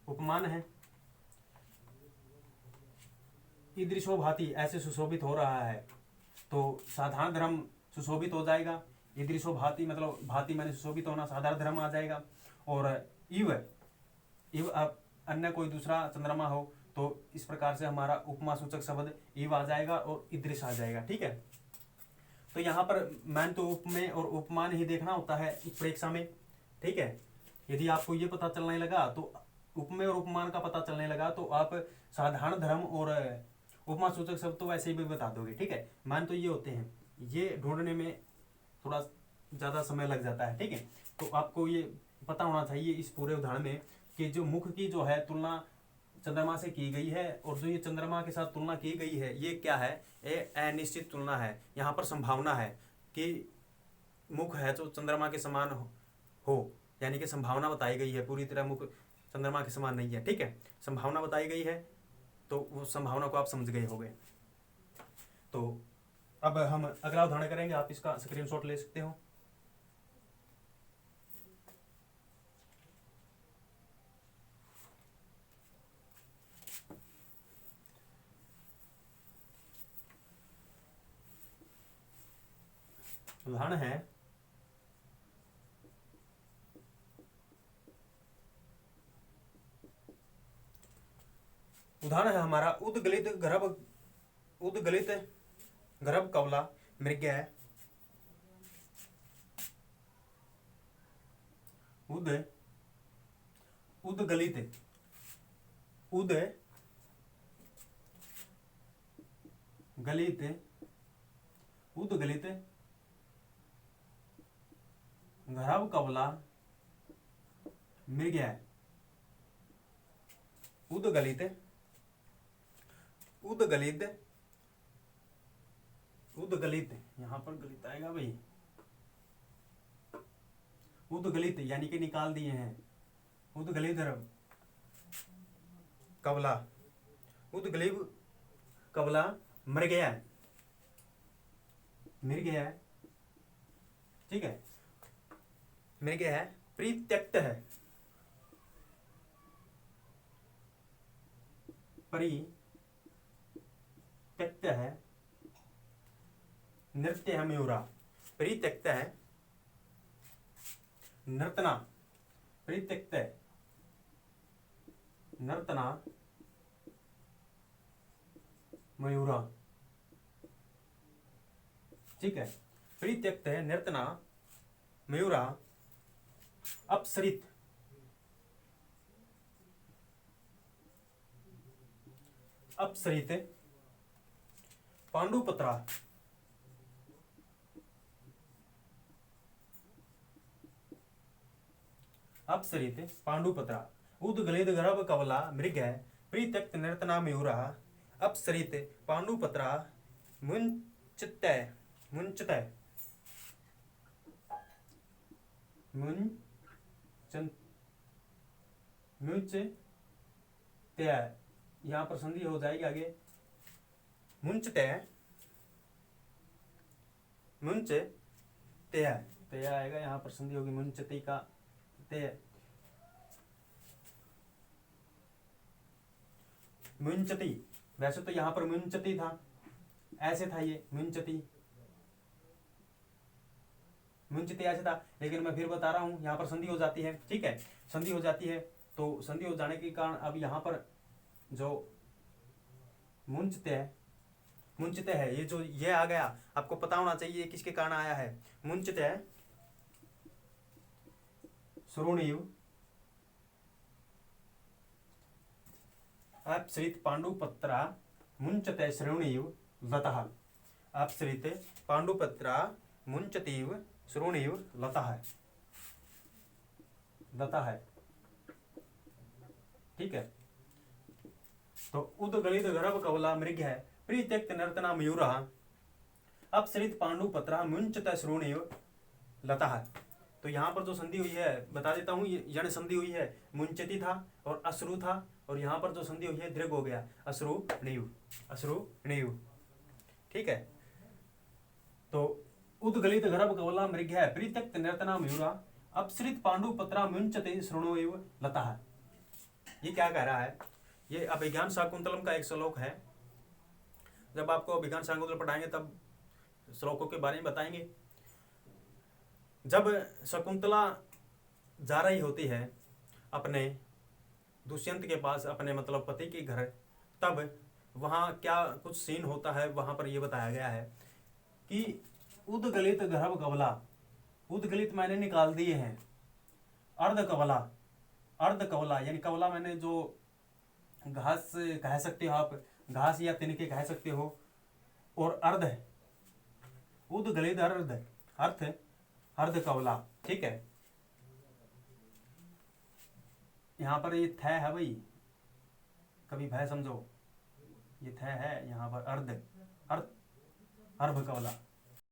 Speaker 1: उपमान है। ईदृशो भाति, ऐसे सुशोभित हो रहा है, तो साधारण धर्म सुशोभित हो जाएगा। ईदृशो भाति मतलब भाति मैंने सुशोभित होना, साधारण धर्म आ जाएगा। और इव अन्य कोई दूसरा चंद्रमा हो तो इस प्रकार से हमारा उपमा सूचक शब्द इव आ जाएगा और ईदृश आ जाएगा। ठीक है, तो यहाँ पर मैन तो उपमेय और उपमान ही देखना होता है उत्प्रेक्षा में। ठीक है, यदि आपको ये पता चलने लगा तो उपमेय और उपमान का पता चलने लगा तो आप साधारण धर्म और उपमा सूचक शब्द तो वैसे भी बता दोगे। ठीक है, मान तो ये होते हैं, ये ढूंढने में थोड़ा ज़्यादा समय लग जाता है। ठीक है, तो आपको ये पता होना चाहिए इस पूरे उदाहरण में कि जो मुख की जो है तुलना चंद्रमा से की गई है और जो ये चंद्रमा के साथ तुलना की गई है ये क्या है, ये अनिश्चित तुलना है। यहाँ पर संभावना है कि मुख है जो चंद्रमा के समान हो, यानी कि संभावना बताई गई है, पूरी तरह मुख चंद्रमा के समान नहीं है। ठीक है, संभावना बताई गई है, तो वो संभावना को आप समझ गए होंगे। तो अब हम अगला उदाहरण करेंगे, आप इसका स्क्रीनशॉट ले सकते हो। उदाहरण है हमारा उद्गलित गर्भ कवला मृग है। उद्गलित गर्भ कवला मृग है। उद्गलित यहाँ पर गलित आएगा भाई, उद्गलित यानी कि निकाल दिए हैं। उद्गलित कवला मृग है। ठीक है, मृग है, परित्यक्त है। परित्यक्त है, नृत्य है मयूरा। परित्यक्त है, नर्तना। परित्यक्त है, नर्तना मयूरा। ठीक है, परित्यक्त है, नर्तना मयूरा। अपसरित पांडुपुत्रा। अपसरित पांडुपुत्रा। उद्गलित गर्भ कवला मृग है, परित्यक्त नर्तना मयूरा। अपसरित पांडुपुत्रा मुंचते यहाँ पर संधि हो जाएगी आगे, मुंचते आएगा, यहाँ पर संधि होगी मुंचती का ते। मुंचती, वैसे तो यहाँ पर मुंचती था, ऐसे था ये मुंचती ऐसे था, लेकिन मैं फिर बता रहा हूँ यहाँ पर संधि हो जाती है। ठीक है, संधि हो जाती है, तो संधि हो जाने के कारण अब यहाँ पर जो मुंचते है ये जो ये आ गया, आपको पता होना चाहिए किसके कारण आया है। मुंचते है श्रोणीव अपसरित पांडुपुत्रा मुंचते श्रोणीव लतः। अपसरित पांडुपुत्रा मुंचतीव श्रोणीव लतः। ठीक है, तो उद्गलित गर्भ कवला मृग है, परित्यक्त नर्तना मयूरा। अपसरित पांडुपुत्रा मुंचत श्रोणीव लतः। तो यहाँ पर जो संधि हुई है बता देता हूँ, यण संधि हुई है, मुंचती था और अश्रु था, और यहाँ पर जो संधि हुई है दीर्घ हो गया, अश्रुणीव। ठीक है, तो उद्गलित गर्भ कवला मृग है, परित्यक्त नर्तना मयूरा। अपसरित पांडुपुत्रा मुंचते श्रोणीव लतः। ये क्या कह रहा है, ये अभिज्ञान शाकुंतलम का एक श्लोक है। जब आपको अभिज्ञान शाकुंतलम पढ़ाएंगे तब श्लोकों के बारे में बताएंगे। जब शकुंतला जा रही होती है अपने दुष्यंत के पास अपने मतलब पति के घर, तब वहाँ क्या कुछ सीन होता है वहाँ पर ये बताया गया है कि उदगलित गर्भ कवला, उदगलित मैंने निकाल दिए हैं, अर्ध कवला, अर्ध कवला यानी कवला मैंने जो घास कह सकते हो आप, घास या तिनके कह सकते हो, और अर्ध है उदगलित अर्ध, अर्थ अर्ध कवला, ठीक है। यहाँ पर ये थ है भाई, कभी भय समझो, ये थ है यहाँ पर अर्ध, अर्ध अर्भ कवला।